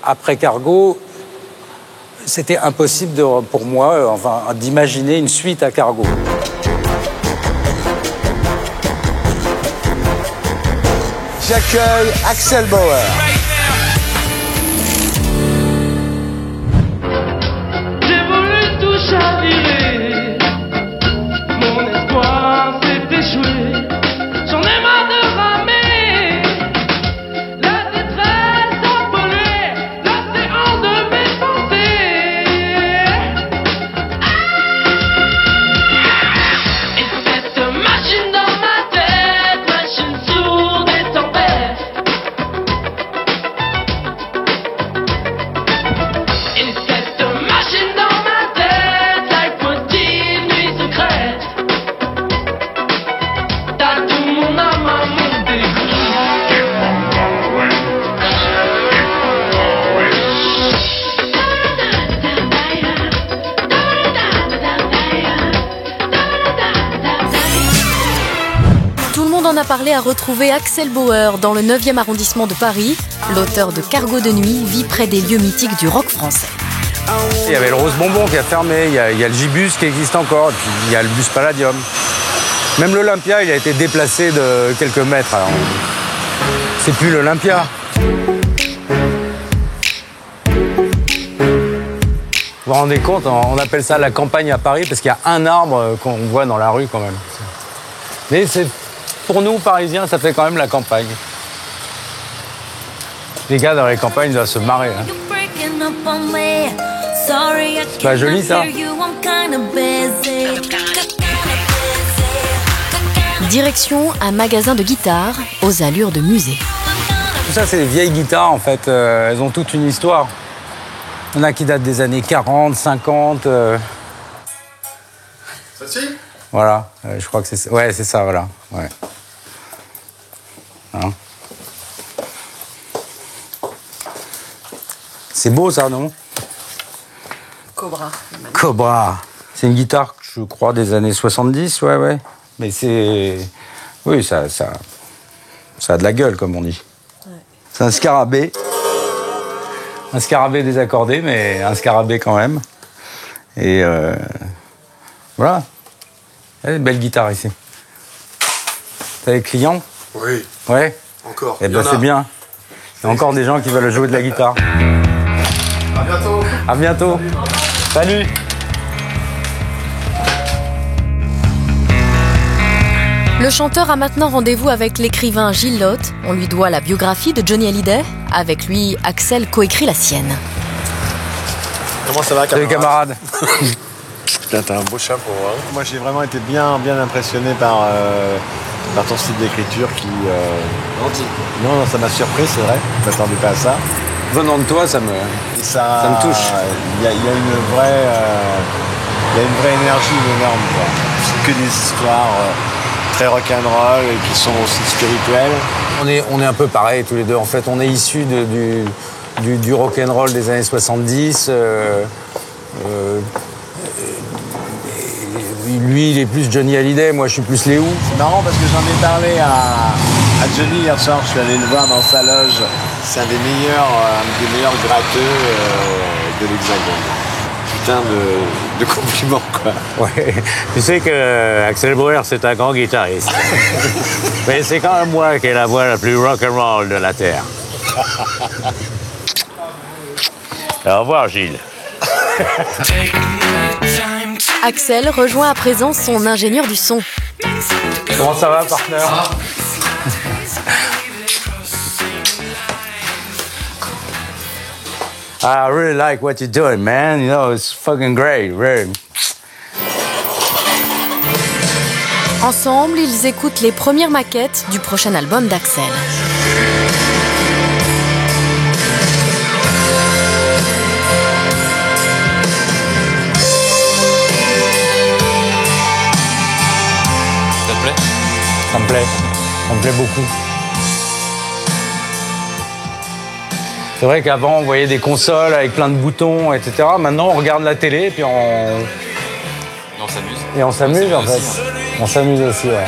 après Cargo, c'était impossible pour moi d'imaginer une suite à Cargo. J'accueille Axel Bauer. On a parlé à retrouver Axel Bauer dans le 9e arrondissement de Paris. L'auteur de Cargo de nuit vit près des lieux mythiques du rock français. Il y avait le Rose Bonbon qui a fermé, il y a le J-Bus qui existe encore, et puis il y a le bus Palladium. Même l'Olympia, il a été déplacé de quelques mètres. Alors, c'est plus l'Olympia. Vous vous rendez compte, on appelle ça la campagne à Paris parce qu'il y a un arbre qu'on voit dans la rue quand même. Mais c'est... Pour nous, Parisiens, ça fait quand même la campagne. Les gars dans les campagnes doivent se marrer. Hein. C'est pas joli, ça? Direction un magasin de guitares aux allures de musée. Tout ça, c'est des vieilles guitares, en fait. Elles ont toute une histoire. Il y en a qui datent des années 40, 50. Celle-ci ? Voilà, je crois que c'est ça. Ouais, c'est ça, voilà. Ouais. Hein. C'est beau, ça, non? Cobra. Cobra. C'est une guitare, je crois, des années 70, ouais. Mais c'est... Oui, ça a de la gueule, comme on dit. Ouais. C'est un scarabée. Un scarabée désaccordé, mais un scarabée quand même. Et voilà. Une belle guitare ici. T'as des clients? Oui. Ouais? Encore. Eh ben c'est bien. Il y a encore des gens qui veulent jouer de la guitare. À bientôt. À bientôt. Salut. Le chanteur a maintenant rendez-vous avec l'écrivain Gilles Lotte. On lui doit la biographie de Johnny Hallyday. Avec lui, Axel coécrit la sienne. Comment ça va, camarade? Salut, camarade. Putain, t'as un beau chapeau. Hein. Moi, j'ai vraiment été bien impressionné par ton style d'écriture qui... Non, ça m'a surpris, c'est vrai. Je m'attendais pas à ça. Venant de toi, ça me touche. Il y a une vraie énergie énorme, quoi. C'est que des histoires très rock'n'roll et qui sont aussi spirituelles. On est un peu pareil tous les deux. En fait, on est issus du rock'n'roll des années 70. Lui, il est plus Johnny Hallyday, moi, je suis plus Léo. C'est marrant parce que j'en ai parlé à Johnny hier soir. Je suis allé le voir dans sa loge. C'est un des meilleurs gratteux de l'Hexagone. Putain de compliment, quoi. Ouais, tu sais que Axel Bauer, c'est un grand guitariste. Mais c'est quand même moi qui ai la voix la plus rock'n'roll de la Terre. Au revoir, Gilles. Axel rejoint à présent son ingénieur du son. Comment ça va, partenaire? I really like what you're doing, man. You know, it's fucking great, really. Ensemble, ils écoutent les premières maquettes du prochain album d'Axel. Ça te plaît? Ça me plaît beaucoup. C'est vrai qu'avant, on voyait des consoles avec plein de boutons, etc. Maintenant, on regarde la télé et puis on s'amuse. Et on s'amuse, en fait. Aussi, ouais. On s'amuse aussi, ouais.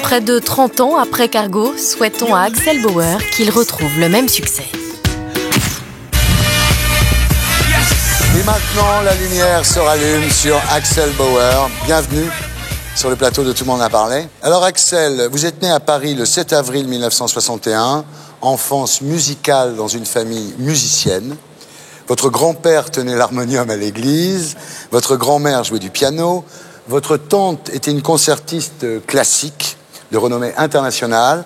Près de 30 ans après Cargo, souhaitons à Axel Bauer qu'il retrouve le même succès. Et maintenant, la lumière se rallume sur Axel Bauer. Bienvenue sur le plateau de Tout le monde a parlé. Alors Axel, vous êtes né à Paris le 7 avril 1961, enfance musicale dans une famille musicienne. Votre grand-père tenait l'harmonium à l'église, votre grand-mère jouait du piano, votre tante était une concertiste classique de renommée internationale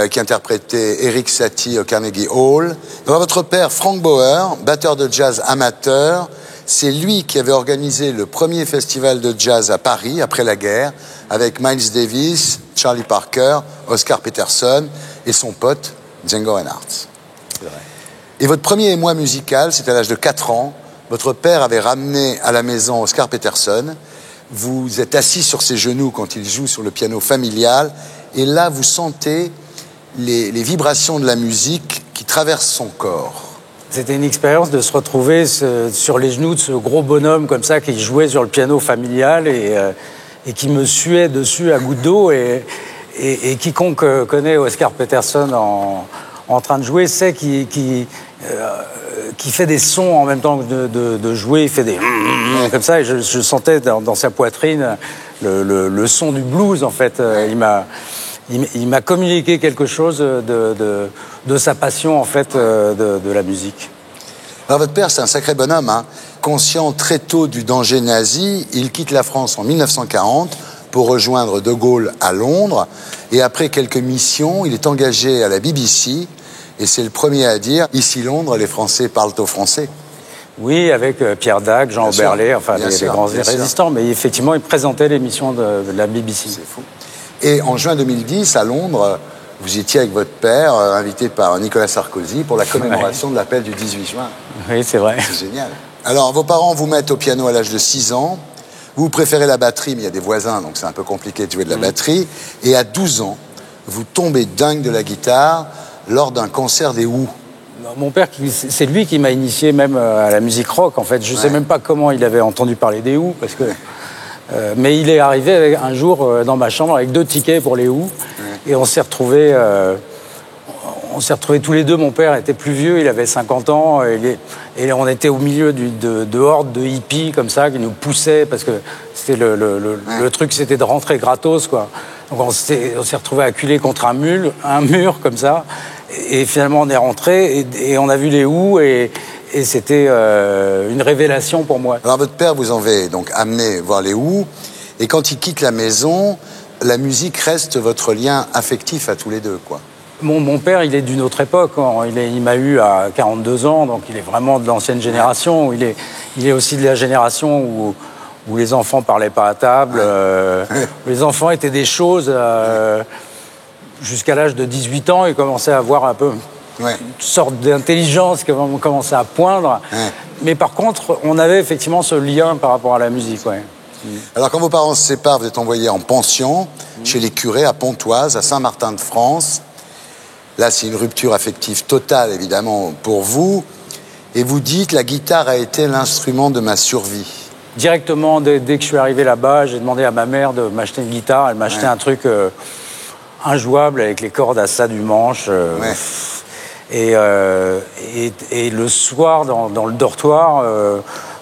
qui interprétait Erik Satie au Carnegie Hall. Alors, votre père, Frank Bauer, batteur de jazz amateur, c'est lui qui avait organisé le premier festival de jazz à Paris après la guerre avec Miles Davis, Charlie Parker, Oscar Peterson et son pote Django Reinhardt. Et votre premier émoi musical, c'était à l'âge de 4 ans. Votre père avait ramené à la maison Oscar Peterson. Vous êtes assis sur ses genoux quand il joue sur le piano familial. Et là, vous sentez les vibrations de la musique qui traversent son corps. C'était une expérience de se retrouver sur les genoux de ce gros bonhomme comme ça qui jouait sur le piano familial et qui me suait dessus à gouttes d'eau. Et quiconque connaît Oscar Peterson en train de jouer sait qu'il fait des sons en même temps que de jouer. Il fait des comme ça et je sentais dans sa poitrine le son du blues en fait. Il m'a communiqué quelque chose de sa passion en fait de la musique. Alors votre père, c'est un sacré bonhomme, hein. Conscient très tôt du danger nazi, il quitte la France en 1940 pour rejoindre De Gaulle à Londres. Et après quelques missions, il est engagé à la BBC. Et c'est le premier à dire, ici Londres, les Français parlent au français. Oui, avec Pierre Dac, Jean Oberlé, enfin les grands résistants. Mais effectivement, il présentait l'émission de la BBC. C'est fou. Et en juin 2010, à Londres, vous étiez avec votre père, invité par Nicolas Sarkozy pour la commémoration de l'appel du 18 juin. Oui, c'est vrai. C'est génial. Alors, vos parents vous mettent au piano à l'âge de 6 ans. Vous préférez la batterie, mais il y a des voisins, donc c'est un peu compliqué de jouer de la batterie. Et à 12 ans, vous tombez dingue de la guitare lors d'un concert des Who. Mon père, c'est lui qui m'a initié même à la musique rock, en fait. Je ne sais même pas comment il avait entendu parler des Who, parce que... mais il est arrivé un jour dans ma chambre avec 2 tickets pour les Who, et on s'est retrouvés tous les deux. Mon père était plus vieux, il avait 50 ans, et on était au milieu de hordes de hippies comme ça qui nous poussaient parce que c'était le truc, c'était de rentrer gratos, quoi. Donc on s'est retrouvés acculés contre un mur comme ça, et finalement on est rentrés et on a vu les Who et c'était une révélation pour moi. Alors votre père vous en avait donc amené voir les Who, et quand il quitte la maison, la musique reste votre lien affectif à tous les deux, quoi. Mon père, il est d'une autre époque. Il m'a eu à 42 ans, donc il est vraiment de l'ancienne génération. Il est aussi de la génération où les enfants parlaient pas à table. Les enfants étaient des choses. Jusqu'à l'âge de 18 ans, ils commençaient à avoir un peu... une sorte d'intelligence qui commençait à poindre. Mais par contre, on avait effectivement ce lien par rapport à la musique. Ouais. Alors, quand vos parents se séparent, vous êtes envoyé en pension chez les curés à Pontoise, à Saint-Martin-de-France. Là, c'est une rupture affective totale, évidemment, pour vous. Et vous dites, la guitare a été l'instrument de ma survie. Directement, dès que je suis arrivé là-bas, j'ai demandé à ma mère de m'acheter une guitare. Elle m'a acheté un truc injouable avec les cordes à ça du manche. Et le soir, dans le dortoir,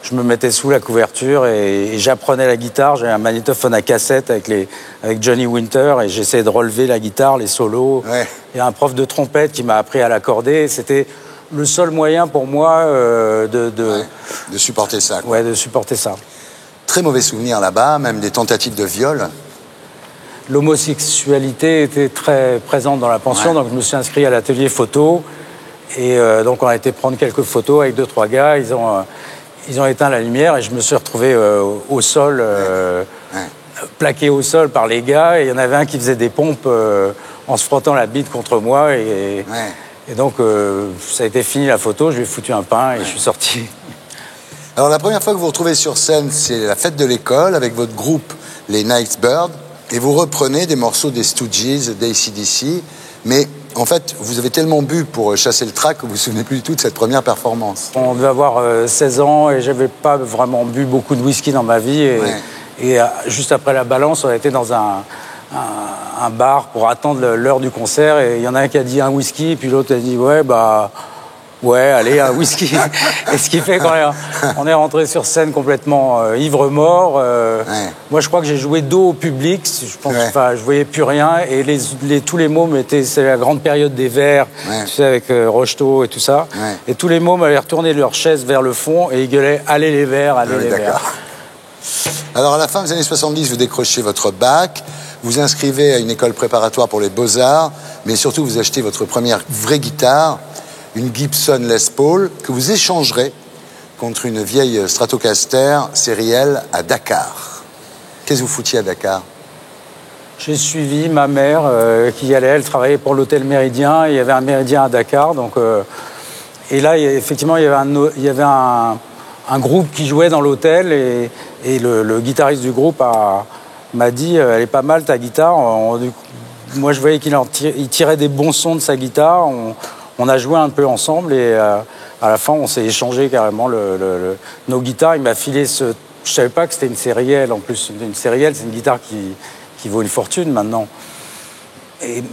je me mettais sous la couverture et j'apprenais la guitare. J'avais un magnétophone à cassette avec Johnny Winter et j'essayais de relever la guitare, les solos. Il y a un prof de trompette qui m'a appris à l'accorder. C'était le seul moyen pour moi de supporter ça. Ouais, de supporter ça. Très mauvais souvenir là-bas, même des tentatives de viol. L'homosexualité était très présente dans la pension, donc je me suis inscrit à l'atelier photo. Et donc on a été prendre quelques photos avec 2-3 gars. Ils ont éteint la lumière et je me suis retrouvé au sol, plaqué au sol par les gars. Et il y en avait un qui faisait des pompes en se frottant la bite contre moi. Et donc ça a été fini la photo, je lui ai foutu un pain et je suis sorti. Alors la première fois que vous vous retrouvez sur scène, c'est la fête de l'école avec votre groupe, les Nightbirds. Et vous reprenez des morceaux des Stooges, d'AC/DC. Mais en fait, vous avez tellement bu pour chasser le trac que vous ne vous souvenez plus du tout de cette première performance. On devait avoir 16 ans et j'avais pas vraiment bu beaucoup de whisky dans ma vie. Et juste après la balance, on a été dans un bar pour attendre l'heure du concert et il y en a un qui a dit un whisky, puis l'autre a dit ouais, allez, un whisky. Et ce qui fait qu'on est rentré sur scène complètement ivre-mort. Moi, je crois que j'ai joué dos au public. Je pense, je voyais plus rien. Et tous les mômes c'est la grande période des verres, tu sais, avec Rocheteau et tout ça. Et tous les mômes allaient retourner leur chaise vers le fond et ils gueulaient « Allez les verres, allez les verres ». Alors, à la fin des années 70, vous décrochez votre bac, vous inscrivez à une école préparatoire pour les beaux-arts, mais surtout, vous achetez votre première vraie guitare, une Gibson Les Paul, que vous échangerez contre une vieille Stratocaster série L à Dakar. Qu'est-ce que vous foutiez à Dakar? J'ai suivi ma mère qui y allait, elle travaillait pour l'hôtel Méridien, il y avait un Méridien à Dakar, donc, et là, effectivement, il y avait un groupe qui jouait dans l'hôtel, et le guitariste du groupe m'a dit « Elle est pas mal ta guitare ». Moi, je voyais qu'il tirait des bons sons de sa guitare. On a joué un peu ensemble et à la fin, on s'est échangé carrément nos guitares. Il m'a filé je savais pas que c'était une série L en plus. Une série L, c'est une guitare qui vaut une fortune maintenant.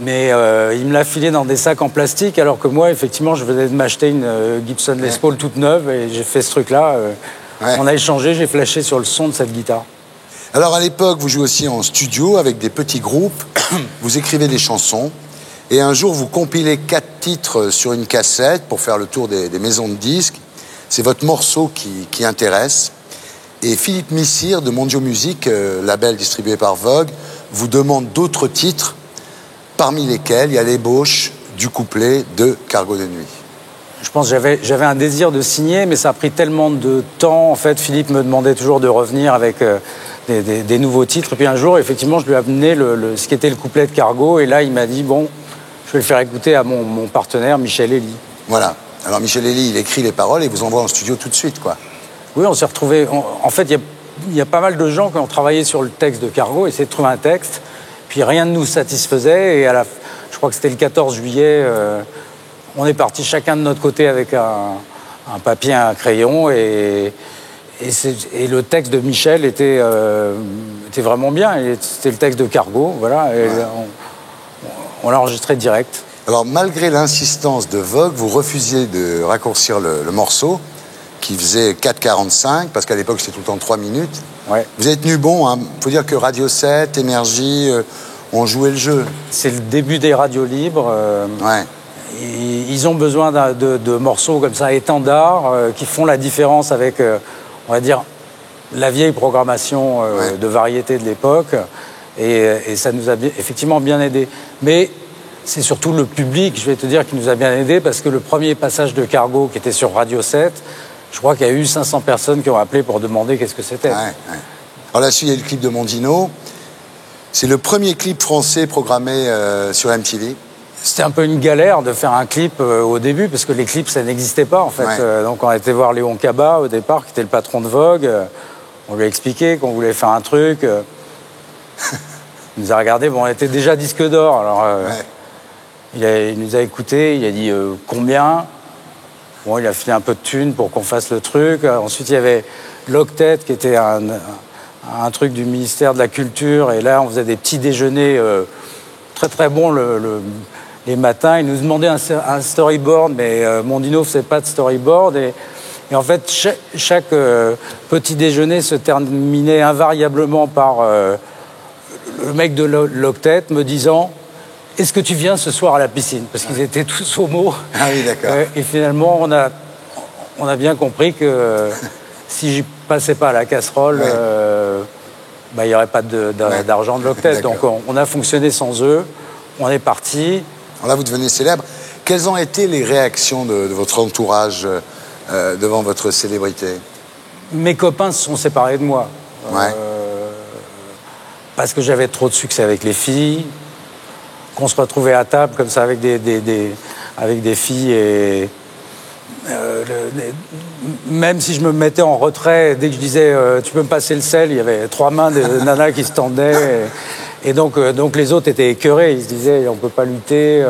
Mais il me l'a filé dans des sacs en plastique, alors que moi, effectivement, je venais de m'acheter une Gibson Les Paul toute neuve et j'ai fait ce truc-là. On a échangé, j'ai flashé sur le son de cette guitare. Alors, à l'époque, vous jouez aussi en studio avec des petits groupes. Vous écrivez des chansons. Et un jour, vous compilez 4 titres sur une cassette pour faire le tour des maisons de disques. C'est votre morceau qui intéresse. Et Philippe Missire de Mondio Music, label distribué par Vogue, vous demande d'autres titres, parmi lesquels il y a l'ébauche du couplet de Cargo de nuit. Je pense que j'avais un désir de signer, mais ça a pris tellement de temps. En fait, Philippe me demandait toujours de revenir avec des nouveaux titres. Et puis un jour, effectivement, je lui ai amené ce qui était le couplet de Cargo. Et là, il m'a dit, bon, je vais le faire écouter à mon partenaire, Michel Elie. Voilà. Alors, Michel Elie, il écrit les paroles et vous envoie en studio tout de suite, quoi. Oui, on s'est retrouvés... En fait, il y a pas mal de gens qui ont travaillé sur le texte de Cargo, essayaient de trouver un texte. Puis rien ne nous satisfaisait. Et je crois que c'était le 14 juillet... on est partis chacun de notre côté avec un papier, un crayon, et le texte de Michel était vraiment bien. C'était le texte de Cargo, voilà. Et on l'a enregistré direct. Alors, malgré l'insistance de Vogue, vous refusiez de raccourcir le morceau, qui faisait 4,45, parce qu'à l'époque, c'était tout le temps 3 minutes. Ouais. Vous avez tenu bon, hein. Faut dire que Radio 7, Énergie, ont joué le jeu. C'est le début des radios libres. Ils ont besoin de morceaux comme ça, étendards, qui font la différence avec, on va dire, la vieille programmation de variété de l'époque. Et ça nous a effectivement bien aidé. Mais c'est surtout le public, je vais te dire, qui nous a bien aidé, parce que le premier passage de Cargo, qui était sur Radio 7, je crois qu'il y a eu 500 personnes qui ont appelé pour demander qu'est-ce que c'était. Alors là-dessus, il y a le clip de Mondino. C'est le premier clip français programmé sur MTV. C'était un peu une galère de faire un clip au début, parce que les clips, ça n'existait pas, en fait. Donc on a été voir Léon Cabas, au départ, qui était le patron de Vogue. On lui a expliqué qu'on voulait faire un truc. Il nous a regardé. Bon, on était déjà disque d'or. Alors, il nous a écoutés. Il a dit combien. Bon, il a filé un peu de thunes pour qu'on fasse le truc. Ensuite, il y avait l'Octet, qui était un truc du ministère de la Culture. Et là, on faisait des petits déjeuners très, très bons les matins. Il nous demandait un storyboard, mais Mondino ne faisait pas de storyboard. Et en fait, chaque petit déjeuner se terminait invariablement par le mec de l'Octet me disant « Est-ce que tu viens ce soir à la piscine ?» Parce qu'ils étaient tous homo. Ah oui, d'accord. Et finalement, on a bien compris que si je passais pas à la casserole, il n'y aurait pas d'argent de l'Octet. Donc on a fonctionné sans eux. On est parti. Alors là, vous devenez célèbre. Quelles ont été les réactions de votre entourage devant votre célébrité? Mes copains se sont séparés de moi. Parce que j'avais trop de succès avec les filles, qu'on se retrouvait à table comme ça avec des filles. Et même si je me mettais en retrait, dès que je disais tu peux me passer le sel, il y avait 3 mains de nanas qui se tendaient. Et donc les autres étaient écœurés. Ils se disaient on ne peut pas lutter.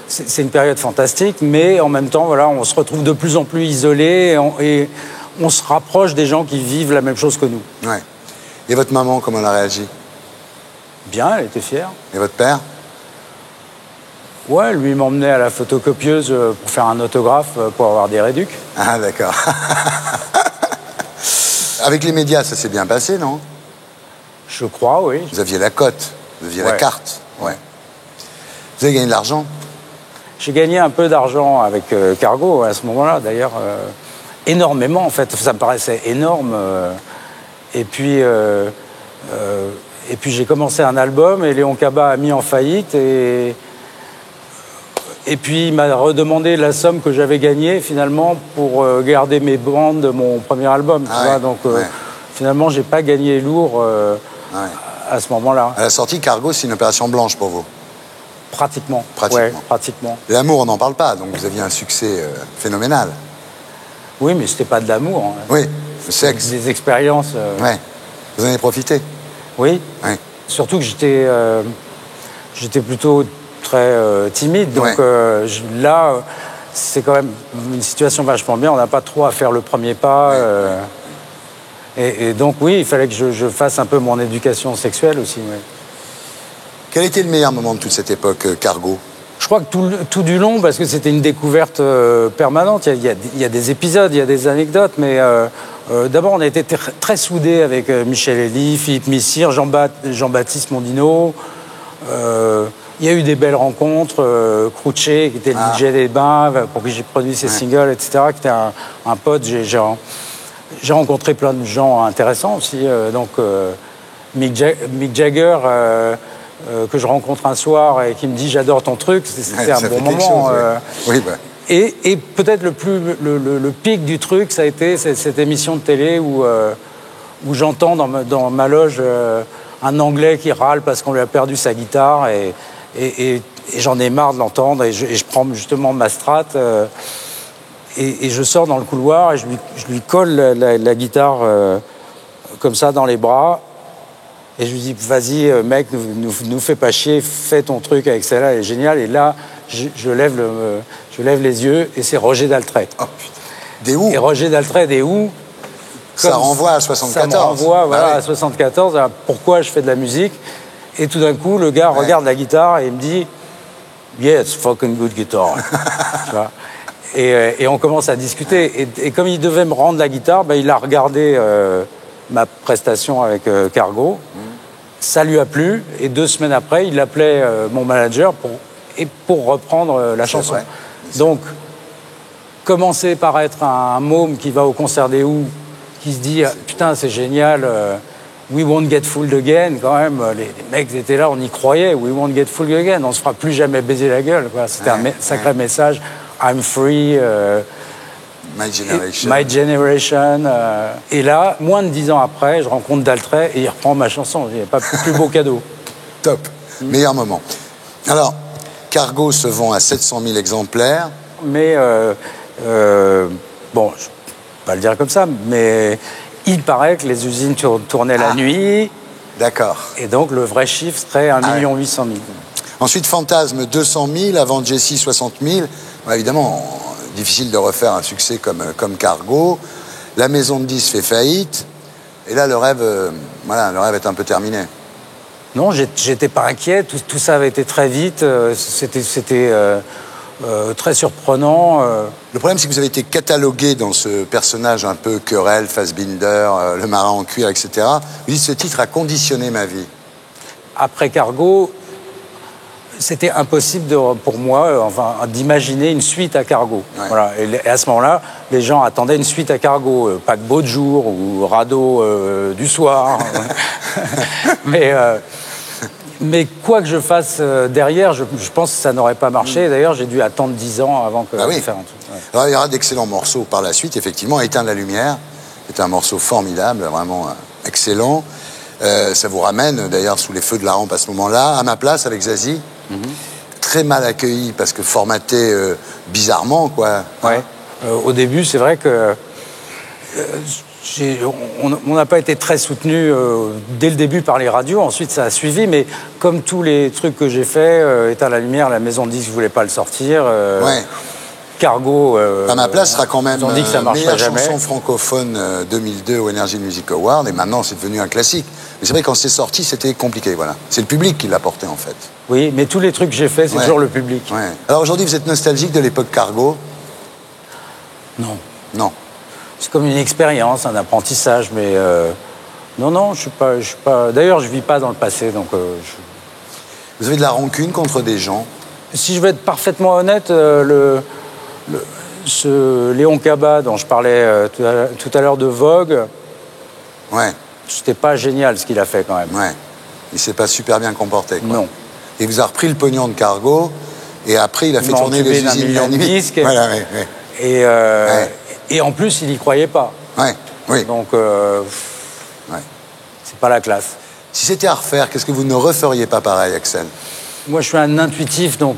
C'est une période fantastique, mais en même temps, voilà, on se retrouve de plus en plus isolés et on se rapproche des gens qui vivent la même chose que nous. Et votre maman, comment elle a réagi? Bien, elle était fière. Et votre père? Ouais, lui m'emmenait à la photocopieuse pour faire un autographe pour avoir des réducs. Ah, d'accord. Avec les médias, ça s'est bien passé, non? Je crois, oui. Vous aviez la cote, vous aviez la carte. Ouais. Vous avez gagné de l'argent? J'ai gagné un peu d'argent avec Cargo à ce moment-là, d'ailleurs. Énormément, en fait. Ça me paraissait énorme. Et puis j'ai commencé un album et Léon Cabas a mis en faillite. Et puis il m'a redemandé la somme que j'avais gagnée, finalement, pour garder mes bandes de mon premier album. Tu vois. Donc, finalement, j'ai pas gagné lourd à ce moment-là. À la sortie, Cargo, c'est une opération blanche pour vous? Pratiquement. Pratiquement. Ouais, pratiquement. L'amour, on n'en parle pas, donc vous aviez un succès phénoménal. Oui, mais c'était pas de l'amour. Hein. Oui, le sexe. Des expériences. Ouais. Vous en avez profité? Oui. Ouais. Surtout que j'étais plutôt très timide. Donc là, c'est quand même une situation vachement bien. On n'a pas trop à faire le premier pas. Et donc, oui, il fallait que je fasse un peu mon éducation sexuelle aussi. Ouais. Quel était le meilleur moment de toute cette époque, Cargo? Je crois que tout du long, parce que c'était une découverte permanente. Il y a des épisodes, il y a des anecdotes, mais d'abord, on a été très soudés avec Michel Elie, Philippe Missire, Jean-Baptiste Mondino. Il y a eu des belles rencontres. Crouchet, qui était le DJ des Bains, pour qui j'ai produit ses singles, etc., qui était un pote. J'ai rencontré plein de gens intéressants aussi. Mick Jagger, que je rencontre un soir et qui me dit « j'adore ton truc », c'était un bon moment. Oui, bah. Et peut-être le pic du truc, ça a été cette émission de télé où j'entends dans ma loge un Anglais qui râle parce qu'on lui a perdu sa guitare et j'en ai marre de l'entendre et je prends justement ma Strat et je sors dans le couloir et je lui colle la guitare comme ça dans les bras et je lui dis « vas-y mec, nous fais pas chier, fais ton truc avec celle-là, elle est géniale » et là je lève les yeux et c'est Roger Daltrey. Oh putain. Des Who. Et Roger Daltrey des Who. Ça renvoie à 74. Ça me renvoie à 74, à pourquoi je fais de la musique. Et tout d'un coup, le gars regarde la guitare et il me dit « Yeah, it's fucking good guitar ». Tu vois. Et on commence à discuter. Et comme il devait me rendre la guitare, il a regardé ma prestation avec Cargo. Ça lui a plu. Et 2 semaines après, il appelait mon manager pour reprendre la chanson. Vrai. Donc, commencer par être un môme qui va au concert des Who, qui se dit « putain, c'est génial, we won't get fooled again », quand même, les mecs étaient là, on y croyait, « we won't get fooled again », on se fera plus jamais baiser la gueule, quoi. C'était un sacré message, « I'm free », My Generation. My Generation. Et là, moins de 10 ans après, je rencontre Daltrey et il reprend ma chanson. Il n'y a pas plus beau cadeau. Top. Meilleur moment. Alors, Cargo se vend à 700 000 exemplaires. Mais, bon, je ne vais pas le dire comme ça, mais il paraît que les usines tournaient la nuit. D'accord. Et donc, le vrai chiffre serait 1 800 000. Ensuite, Fantasme, 200 000. Avant Jessie, 60 000. Bon, évidemment, difficile de refaire un succès comme Cargo. La maison de disques fait faillite. Et là, le rêve est un peu terminé. Non, j'étais pas inquiet. Tout ça avait été très vite. C'était très surprenant. Le problème, c'est que vous avez été catalogué dans ce personnage un peu querelle, Fassbinder, le marin en cuir, etc. Vous dites, ce titre a conditionné ma vie. Après Cargo, c'était impossible pour moi d'imaginer une suite à Cargo. Ouais. Voilà. Et à ce moment-là, les gens attendaient une suite à Cargo, Paquebot de jour ou Radeau du soir. Mais quoi que je fasse derrière, je pense que ça n'aurait pas marché. D'ailleurs, j'ai dû attendre 10 ans avant de faire un truc. Ouais. Alors, il y aura d'excellents morceaux par la suite, effectivement. Éteindre la lumière, c'est un morceau formidable, vraiment excellent. Ça vous ramène, d'ailleurs, sous les feux de la rampe à ce moment-là. À ma place, avec Zazie. Très mal accueilli, parce que formaté bizarrement, quoi. Ouais. Au début, c'est vrai que... on n'a pas été très soutenu dès le début par les radios, ensuite ça a suivi, mais comme tous les trucs que j'ai fait, Éteindre la lumière, la maison de disques ne voulait pas le sortir, Cargo... à ma place sera quand même on dit que ça meilleure jamais. chanson francophone 2002 au Energy Music Award, et maintenant c'est devenu un classique. Mais c'est vrai, quand c'est sorti, c'était compliqué, voilà. C'est le public qui l'a porté, en fait. Oui, mais tous les trucs que j'ai faits, c'est toujours le public. Ouais. Alors aujourd'hui, vous êtes nostalgique de l'époque Cargo? Non. Non. C'est comme une expérience, un apprentissage, mais non, je suis pas. D'ailleurs, je vis pas dans le passé, donc. Vous avez de la rancune contre des gens? Si je veux être parfaitement honnête, ce Léon Cabat dont je parlais tout à l'heure de Vogue, Ouais. c'était pas génial ce qu'il a fait quand même. Ouais. Il s'est pas super bien comporté, quoi. Non. Il vous a repris le pognon de Cargo, et après, il a fait m'a tourner entubé les d'un usines million la de nuit. disques. Voilà, ouais, ouais. Et en plus, il y croyait pas. Ouais, oui. Donc, Ouais. c'est pas la classe. Si c'était à refaire, qu'est-ce que vous ne referiez pas pareil, Axel? Moi, je suis un intuitif, donc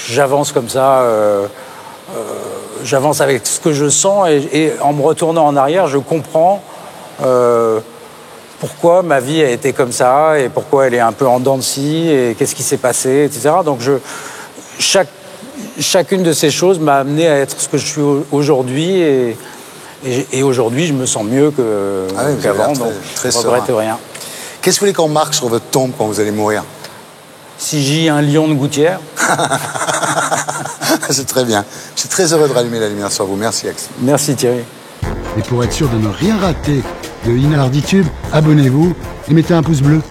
j'avance comme ça. J'avance avec ce que je sens et en me retournant en arrière, je comprends pourquoi ma vie a été comme ça et pourquoi elle est un peu en dents de scie et qu'est-ce qui s'est passé, etc. Donc, chacune de ces choses m'a amené à être ce que je suis aujourd'hui et aujourd'hui, je me sens mieux qu'avant, donc je ne regrette rien. Qu'est-ce que vous voulez qu'on marque sur votre tombe quand vous allez mourir? Si j'ai un lion de gouttière. C'est très bien. Je suis très heureux de rallumer la lumière sur vous. Merci, Axel. Merci Thierry. Et pour être sûr de ne rien rater de Inarditube, abonnez-vous et mettez un pouce bleu.